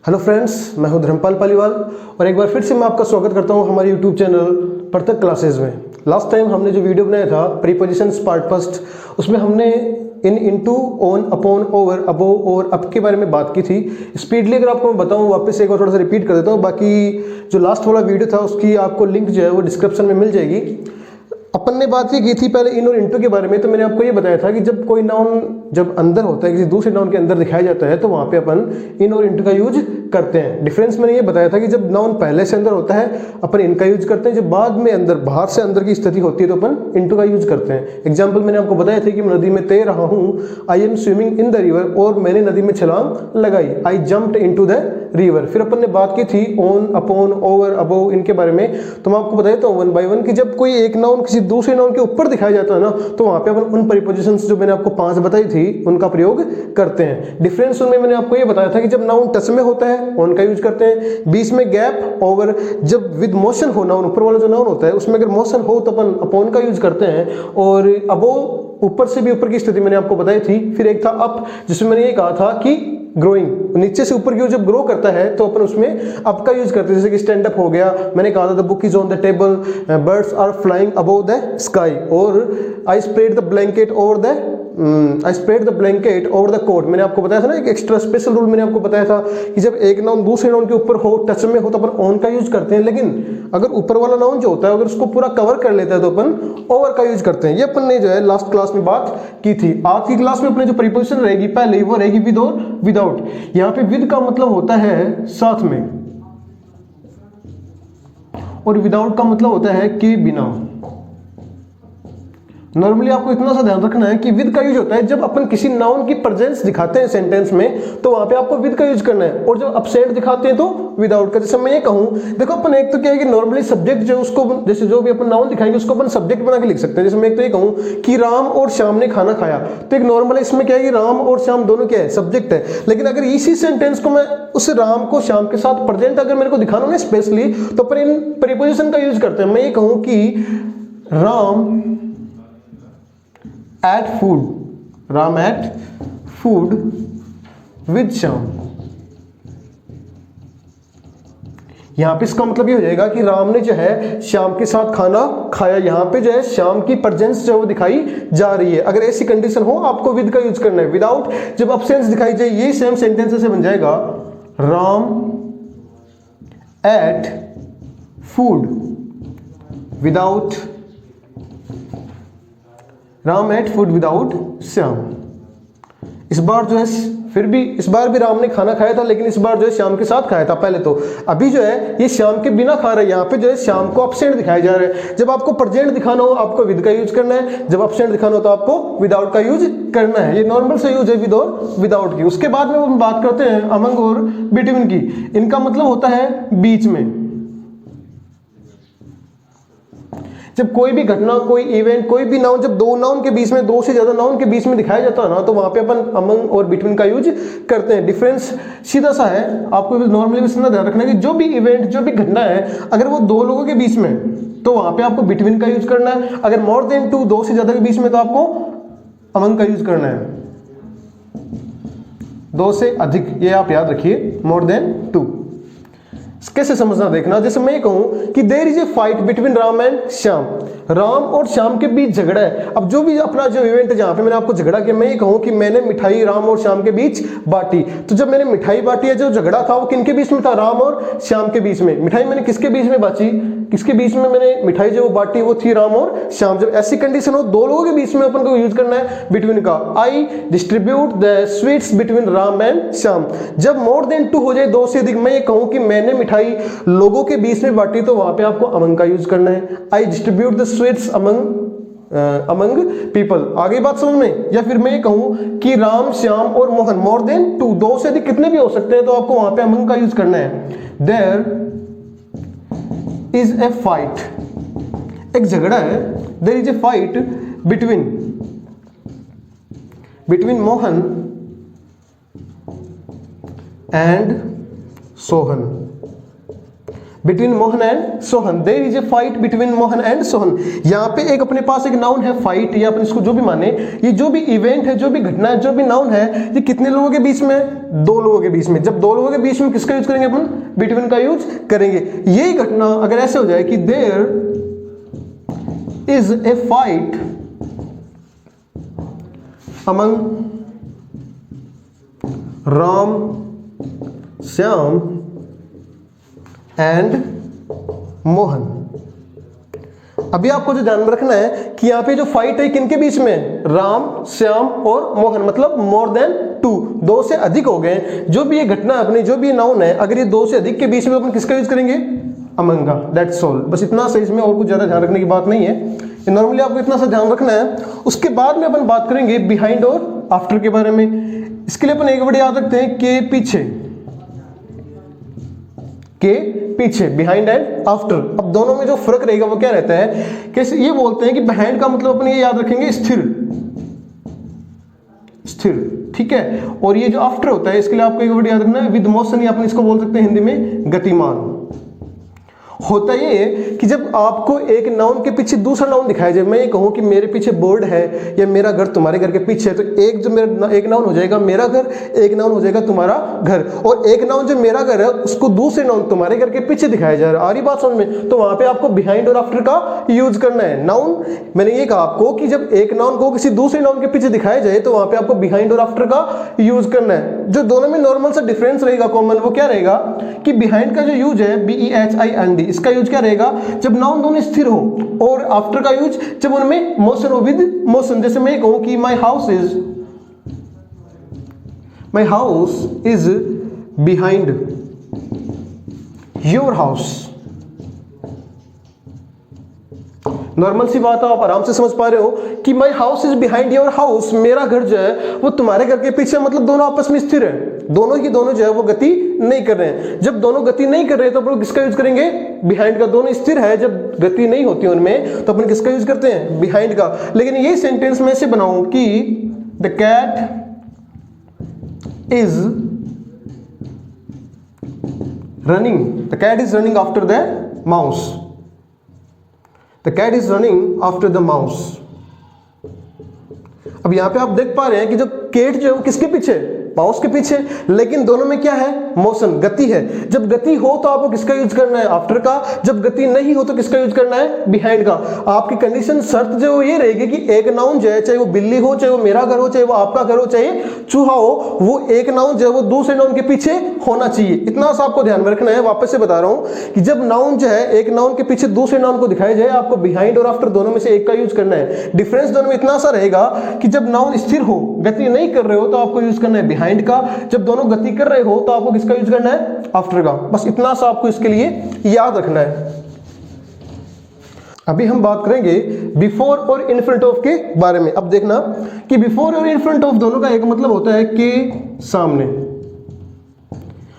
Hello friends, मैं हूं धर्मपाल पालीवाल और एक बार फिर से मैं आपका स्वागत करता हूं हमारे यूट्यूब चैनल पृथक क्लासेस में। लास्ट टाइम हमने जो वीडियो बनाया था प्रीपोजिशंस पार्ट फर्स्ट, उसमें हमने in, into, on, upon, over, above और अप के बारे में बात की थी। स्पीडली अगर आपको मैं बताऊं, वापस एक बार थोड़ा सा रिपीट कर देता हूं। बाकी जो लास्ट वाला वीडियो था उसकी आपको लिंक जो है वो डिस्क्रिप्शन में मिल जाएगी। अपन ने बात ये की थी पहले इन और इनटू के बारे में, तो मैंने आपको ये बताया था कि जब कोई नाउन जब अंदर होता है, किसी दूसरे नाउन के अंदर दिखाया जाता है, तो वहां पे अपन इन और इनटू का यूज करते हैं। डिफरेंस मैंने ये बताया था कि जब नाउन पहले से अंदर होता है अपन इनका यूज करते हैं, जब बाद में अंदर बाहर से अंदर की स्थिति होती है तो अपन इनटू का यूज करते हैं। एग्जाम्पल मैंने आपको बताया था कि मैं नदी में तैर रहा हूँ, I am swimming in the river, और मैंने नदी में छलांग लगाई, आई जम्प्ड इनटू द रिवर। फिर अपन ने बात की थी ऑन, अपॉन, ओवर, अबोव, इनके बारे में। तो मैं आपको बताया था वन बाय वन कि जब कोई एक नाउन किसी दूसरे नाउन के ऊपर दिखाया जाता है ना, तो वहां पे अपन उन प्रीपोजिशंस जो मैंने आपको 5 बताई थी उनका प्रयोग करते हैं। डिफरेंस उनमें मैंने आपको ये बताया था कि जब नाउन टच में होता है ऑन का यूज करते हैं, बीच में गैप, ओवर, जब विद मोशन हो नाउन, ऊपर वाला जो नाउन होता है उसमें अगर मोशन हो तो अपन अपॉन का यूज करते हैं, और अबोव ऊपर से भी ऊपर की स्थिति मैंने आपको बताई थी। फिर एक था अप, जिसमें मैंने ये कहा था कि ग्रोइंग, नीचे से ऊपर की ओर जब ग्रो करता है तो अपन उसमें अप का यूज करते हैं। जैसे कि स्टैंड अप हो गया, मैंने कहा था the book is on the table, birds are flying above the sky, और I spread the blanket over the coat. मैंने आपको बताया था ना एक एक्स्ट्रा स्पेशल रूल मैंने आपको बताया था कि जब एक नाउन दूसरे नाउन के ऊपर हो, टच में हो, तो अपन ऑन का यूज करते हैं, लेकिन अगर ऊपर वाला नाउन जो होता है अगर उसको पूरा कवर कर लेता है तो अपन ओवर का यूज करते हैं। ये अपन ने जो है लास्ट क्लास में बात की थी। आज की क्लास में अपने जो प्रीपोजिशन रहेगी पहले वो रहेगी विद और विदाउट। यहाँ पे विद का मतलब होता है साथ में, और विदाउट का मतलब होता है कि बिना। नॉर्मली आपको इतना सा ध्यान रखना है कि विद का यूज होता है जब अपन किसी नाउन की प्रेजेंस दिखाते हैं सेंटेंस में, तो वहां पे आपको विद का यूज करना है, और जब एब्सेंट दिखाते हैं तो विदाउट का। जैसे मैं ये कहूं, देखो अपन एक तो क्या है कि नॉर्मली सब्जेक्ट जो उसको, जैसे जो भी अपन नाउन दिखाएंगे उसको अपन सब्जेक्ट बना के लिख सकते हैं। जैसे मैं एक तो ये कहूं कि राम और श्याम ने खाना खाया, तो एक नॉर्मल इसमें क्या है कि राम और श्याम दोनों क्या है, सब्जेक्ट है। लेकिन अगर इसी सेंटेंस को मैं उस राम को श्याम के साथ प्रेजेंट अगर मेरे को दिखाना है स्पेशली, तो अपन इन प्रीपोजिशन का यूज करते हैं। मैं ये कहूं कि Ram ate food, Ram ate food with Shyam. यहां पे इसका मतलब ये हो जाएगा कि राम ने जो है श्याम के साथ खाना खाया। यहां पे जो है श्याम की प्रेजेंस जो दिखाई जा रही है। अगर ऐसी कंडीशन हो आपको विद का यूज करना है। विदाउट जब अब्सेंस दिखाई जाए, ये सेम सेंटेंस से बन जाएगा Ram ate food without, Ram ate food without Shyam. इस बार जो है फिर भी इस बार भी राम ने खाना खाया था, लेकिन इस बार जो है श्याम के साथ खाया था पहले तो। अभी जो है ये श्याम के बिना खा रहे हैं। यहाँ पे जो है श्याम को एब्सेंट दिखाया जा रहा है। जब आपको प्रेजेंट दिखाना हो आपको विद का यूज करना है, जब एब्सेंट दिखाना हो तो आपको विदाउट का यूज करना है। ये नॉर्मल से यूज है विद और विदाउट की। उसके बाद में हम बात करते हैं अमंग और बिटवीन की। इनका मतलब होता है बीच में। जब कोई भी घटना, कोई इवेंट, कोई भी नाउन जब दो नाउन के बीच में, दो से ज्यादा नाउन के बीच में दिखाया जाता है ना, तो वहां पे अपन अमंग और बिटवीन का यूज करते हैं। डिफरेंस सीधा सा है, आपको नॉर्मली भी इतना ध्यान रखना है कि जो भी इवेंट, जो भी घटना है, अगर वो दो लोगों के बीच में, तो वहां पे आपको बिटवीन का यूज करना है। अगर मोर देन टू, दो से ज्यादा के बीच में, तो आपको अमंग का यूज करना है। दो से अधिक, ये आप याद रखिए, मोर देन टू। कैसे समझना देखना, जैसे मैं कहूं कि there is a fight between Ram and Shyam, Ram और श्याम के बीच झगड़ा है। अब जो भी अपना जो इवेंट है जहां पे मैंने आपको झगड़ा किया, मैं ये कहूं कि मैंने मिठाई राम और श्याम के बीच बांटी, तो जब मैंने मिठाई बांटी है, जो झगड़ा था वो किनके बीच में था, राम और श्याम के बीच में। मिठाई मैंने किसके बीच में बांटी, किसके बीच में मैंने मिठाई जो बांटी वो थी राम और श्याम। जब ऐसी कंडीशन हो दो लोगों के बीच में, अपन को यूज करना है बिटवीन का। I distribute the sweets between Ram and Shyam. जब मोर देन टू हो जाए, दो से अधिक, मैं ये कहूं कि मैंने मिठाई लोगों के बीच में बांटी, तो वहां पे आपको अमंग का यूज करना है। I distribute the sweets among people. आगे बात समझ में। या फिर मैं ये कहूं कि राम, श्याम और मोहन, मोर देन टू, दो से अधिक कितने भी हो सकते हैं, तो आपको वहां पे अमंग का यूज करना है। देयर इज ए फाइट, एक झगड़ा है, there is a fight between Mohan and Sohan. Between Mohan and Sohan, there is a fight between Mohan and Sohan. यहाँ पे एक अपने पास एक नाउन है फाइट, या अपन इसको जो भी माने, ये जो भी इवेंट है, जो भी घटना है, जो भी नाउन है, ये कितने लोगों के बीच में? दो लोगों के बीच में। जब दो लोगों के बीच में किसका यूज करेंगे अपन? बिटवीन का यूज करेंगे। यही घटना अगर ऐसे हो जाए कि there is a fight among Ram, Shyam and Mohan. अभी आपको जो ध्यान में रखना है कि यहाँ पे जो फाइट है किनके बीच में? राम, श्याम और मोहन, मतलब मोर देन टू, दो से अधिक हो गए। जो भी ये घटना अपनी, जो भी नाउन है, अगर ये दो से अधिक के बीच में अपन किसका यूज करेंगे? अमंग का। दैट्स ऑल, बस इतना सा, इसमें और कुछ ज्यादा ध्यान रखने की बात नहीं है। नॉर्मली आपको इतना सा ध्यान रखना है। उसके बाद में अपन बात करेंगे बिहाइंड और आफ्टर के बारे में। इसके लिए अपन एक वर्ड याद रखते हैं, के पीछे, के पीछे, बिहाइंड एंड आफ्टर। अब दोनों में जो फर्क रहेगा वो क्या रहता है? कैसे ये बोलते हैं कि बिहाइंड का मतलब अपन ये याद रखेंगे स्थिर, स्थिर, ठीक है। और ये जो आफ्टर होता है, इसके लिए आपको एक वर्ड याद रखना है विद मोशन, या अपन इसको बोल सकते हैं हिंदी में गतिमान। होता ये है कि जब आपको एक नाउन के पीछे दूसरा नाउन दिखाया जाए, मैं ये कहूं कि मेरे पीछे बोर्ड है या मेरा घर तुम्हारे घर के पीछे है, तो एक जो मेरा एक नाउन हो जाएगा मेरा घर, एक नाउन हो जाएगा तुम्हारा घर, और एक नाउन जो मेरा घर है उसको दूसरे नाउन तुम्हारे घर के पीछे दिखाया जा रहा है। आ रही बात समझ में? तो वहां पे आपको बिहाइंड और आफ्टर का यूज करना है। नाउन, मैंने ये कहा आपको कि जब एक नाउन को किसी दूसरे नाउन के पीछे दिखाया जाए तो वहां पे आपको बिहाइंड और आफ्टर का यूज करना है। जो दोनों में नॉर्मल सा डिफरेंस रहेगा कॉमन, वो क्या रहेगा कि बिहाइंड का जो यूज है BEHIND, इसका यूज क्या रहेगा? जब नाउन दोनों स्थिर हो, और आफ्टर का यूज जब उनमें मोशन हो, विद मोशन। जैसे मैं कहूं कि my house is behind your house. Normal सी बात है, आप आराम से समझ पा रहे हो कि my house is behind your house, मेरा घर जो है वो तुम्हारे घर के पीछे, मतलब दोनों आपस में स्थिर है, दोनों ही दोनों जो है वो गति नहीं कर रहे हैं। जब दोनों गति नहीं कर रहे तो अपन किसका यूज करेंगे? बिहाइंड का। दोनों स्थिर है, जब गति नहीं होती उनमें तो अपन किसका यूज करते हैं? बिहाइंड का। लेकिन ये सेंटेंस में ऐसे बनाऊं कि the cat is running after the mouse, the cat is running after the mouse. अब यहां पे आप देख पा रहे हैं कि जो कैट जो है वो किसके पीछे? माउस के पीछे। लेकिन दोनों में क्या है? मोशन, गति है। जब गति हो तो आपको किसका यूज करना है? आफ्टर का। जब गति नहीं हो तो किसका यूज करना है? बिहाइंड का। आपकी कंडीशन शर्त जो ये रहेगी कि एक नाउन जो है, चाहे वो बिल्ली हो, चाहे वो मेरा घर हो, चाहे वो आपका घर हो, चाहे चूहा हो, वो एक नाउन जो है वो दूसरे नाउन के पीछे होना चाहिए। इतना सा आपको ध्यान में रखना है। वापस से बता रहा हूं कि जब नाउन जो है एक नाउन के पीछे दूसरे नाउन को दिखाया जाए, आपको बिहाइंड और आफ्टर दोनों में से एक का यूज करना है। डिफरेंस दोनों में इतना सा रहेगा कि जब नाउन स्थिर हो, गति नहीं कर रहे हो, तो आपको यूज करना है बिहाइंड का। जब दोनों गति कर रहे हो तो आपको किसका यूज करना है? आफ्टर का। बस इतना सा आपको इसके लिए याद रखना है। अभी हम बात करेंगे बिफोर और इन फ्रंट ऑफ के बारे में। अब देखना कि बिफोर और इन फ्रंट ऑफ दोनों का एक मतलब होता है के सामने।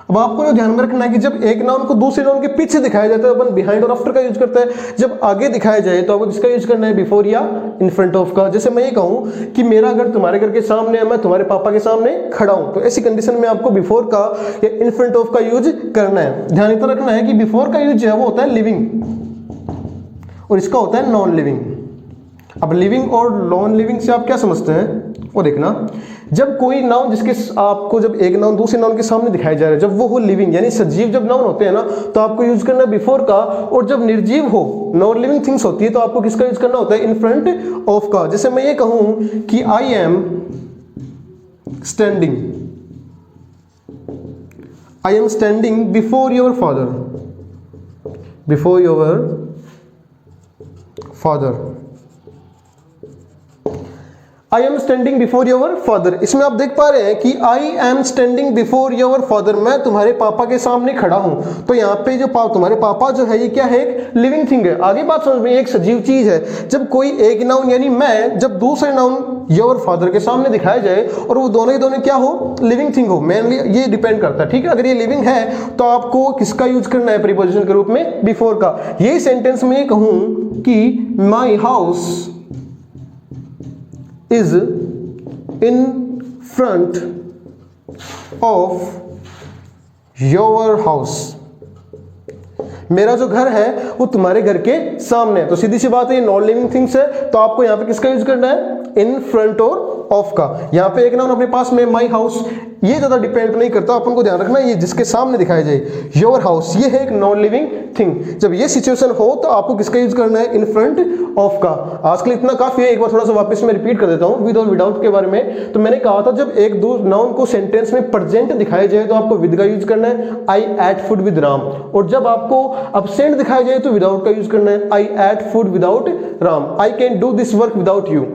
अब आपको ध्यान में रखना है कि जब एक नाउन को दूसरे नाउन के पीछे दिखाया जाता है तो अपन बिहाइंड और आफ्टर का यूज करता है। जब आगे दिखाया जाए तो आपको किसका यूज करना है? बिफोर या इन फ्रंट ऑफ का। जैसे मैं ये कहूं कि मेरा घर तुम्हारे घर के सामने है, मैं तुम्हारे पापा के सामने खड़ा हूं, तो ऐसी कंडीशन में आपको बिफोर का या इन फ्रंट ऑफ का यूज करना है। ध्यान इतना रखना है कि बिफोर का यूज है वो होता है लिविंग, और इसका होता है नॉन लिविंग। अब लिविंग और नॉन लिविंग से आप क्या समझते हैं वो देखना। जब कोई नाउन जिसके आपको जब एक नाउन दूसरे नाउन के सामने दिखाया जा रहा है, जब वो हो लिविंग यानी सजीव जब नाउन होते हैं ना, तो आपको यूज करना है बिफोर का। और जब निर्जीव हो, नॉन लिविंग थिंग्स होती है, तो आपको किसका यूज करना होता है? इन फ्रंट ऑफ का। जैसे मैं ये कहूं कि I am standing before your father, I am standing before your father. इसमें आप देख पा रहे हैं कि I am standing before your father, मैं तुम्हारे पापा के सामने खड़ा हूं। तो यहाँ पे जो तुम्हारे पापा जो है ये क्या है? एक लिविंग थिंग है। आगे बात समझ में, एक सजीव चीज है। जब कोई एक नाउन यानी मैं, जब दूसरे नाउन योर फादर के सामने दिखाया जाए और वो दोनों ही दोनों क्या हो? लिविंग थिंग हो। मेनली ये डिपेंड करता है, ठीक है। अगर ये लिविंग है तो आपको किसका यूज करना है? प्रीपोजिशन के रूप में बिफोर का। यही सेंटेंस में कहूं कि my house is in front of your house, मेरा जो घर है वो तुम्हारे घर के सामने है। तो सीधी सी बात है, ये नॉन लिविंग थिंग्स है, तो आपको यहाँ पे किसका यूज करना है, इन फ्रंट और ऑफ का। यहाँ पे एक नाउन अपने पास में माई हाउस, ये ज्यादा डिपेंड नहीं करता, अपन को ध्यान रखना है ये जिसके सामने दिखाया जाए, योर हाउस, ये है एक नॉन लिविंग थिंग। जब ये सिचुएशन हो तो आपको किसका यूज करना है, इन फ्रंट ऑफ का। आज के लिए इतना काफी है, एक बार थोड़ा सा वापस मैं रिपीट कर देता हूँ विद और विदाउट के बारे में। तो मैंने कहा था जब एक दो नाउन को सेंटेंस में प्रेजेंट दिखाया जाए तो आपको विद का यूज करना है, I ate food with Ram, और जब आपको अब्सेंट दिखाया जाए तो विदाउट का यूज करना है, I ate food without Ram, I can do this work without you.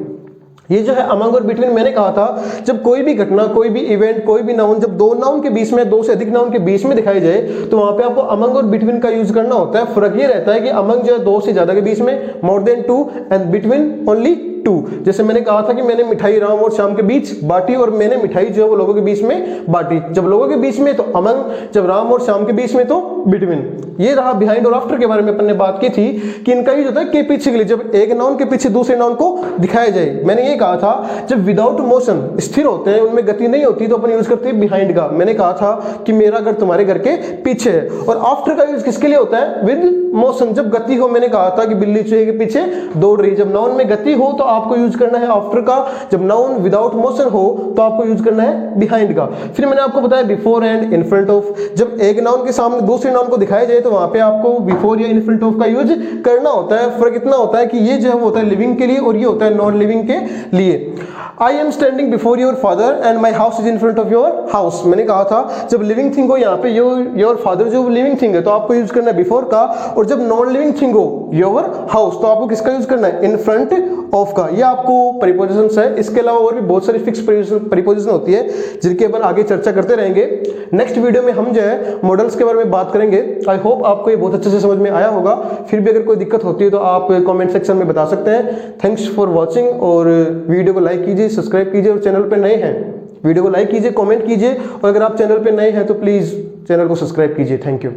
ये जो है अमंग और बिटवीन, मैंने कहा था जब कोई भी घटना, कोई भी इवेंट, कोई भी नाउन जब दो नाउन के बीच में, दो से अधिक नाउन के बीच में दिखाई जाए तो वहां पे आपको अमंग और बिटवीन का यूज करना होता है। फर्क ये रहता है कि अमंग जो है दो से ज्यादा के बीच में, more than two, and between only two. जैसे मैंने कहा था कि मैंने मिठाई राम और श्याम के बीच बांटी, और मैंने मिठाई जो है वो लोगों के बीच में बांटी। जब लोगों के बीच में तो अमंग, जब राम और श्याम के बीच में तो बिटवीन। ये रहा बिहाइंड और आफ्टर के बारे में अपन ने बात की थी कि इनका यूज होता है के पीछे के लिए, जब एक नाउन के पीछे दूसरे नाउन को दिखाया जाए। मैंने ये कहा था जब विदाउट मोशन, स्थिर होते हैं, उनमें गति नहीं होती, तो अपन यूज करते हैं बिहाइंड का। मैंने कहा था कि मेरा घर तुम्हारे घर के पीछे है। और आफ्टर का यूज किसके लिए होता है, विद मोशन, जब गति हो। मैंने कहा था कि बिल्ली चूहे के पीछे दौड़ रही, जब नाउन में गति हो तो आपको यूज करना है आफ्टर का, जब नाउन विदाउट मोशन हो तो आपको यूज करना है बिहाइंड का। फिर मैंने आपको बताया before and in front of, जब एक नाउन के सामने दूसरे नाउन को दिखाया जाए तो वहां पे आपको बिफोर या इन फ्रंट ऑफ का यूज करना होता है। फर्क इतना होता है कि ये जो है वो होता है लिविंग के लिए और ये होता है नॉन लिविंग के लिए। I am standing before your father and my house is in front of your house. मैंने कहा था जब लिविंग थिंग हो, यहाँ पे योर फादर जो लिविंग थिंग है तो आपको यूज करना है बिफोर का, और जब नॉन लिविंग थिंग हो योर हाउस तो आपको किसका यूज करना है, इन फ्रंट ऑफ का। ये आपको प्रीपोजिशंस है। इसके अलावा और भी बहुत सारी फिक्स प्रीपोजिशन होती है जिनके अपन आगे चर्चा करते रहेंगे। नेक्स्ट वीडियो में हम जो है मॉडल्स के बारे में बात करेंगे। आई होप आपको ये बहुत अच्छे से समझ में आया होगा। फिर भी अगर कोई दिक्कत होती है तो आप कमेंट सेक्शन में बता सकते हैं। थैंक्स फॉर वॉचिंग, और वीडियो को लाइक कीजिए, सब्सक्राइब कीजिए, और चैनल पे नए हैं वीडियो को लाइक कीजिए, कमेंट कीजिए, और अगर आप चैनल पे नए हैं तो प्लीज चैनल को सब्सक्राइब कीजिए। Thank you.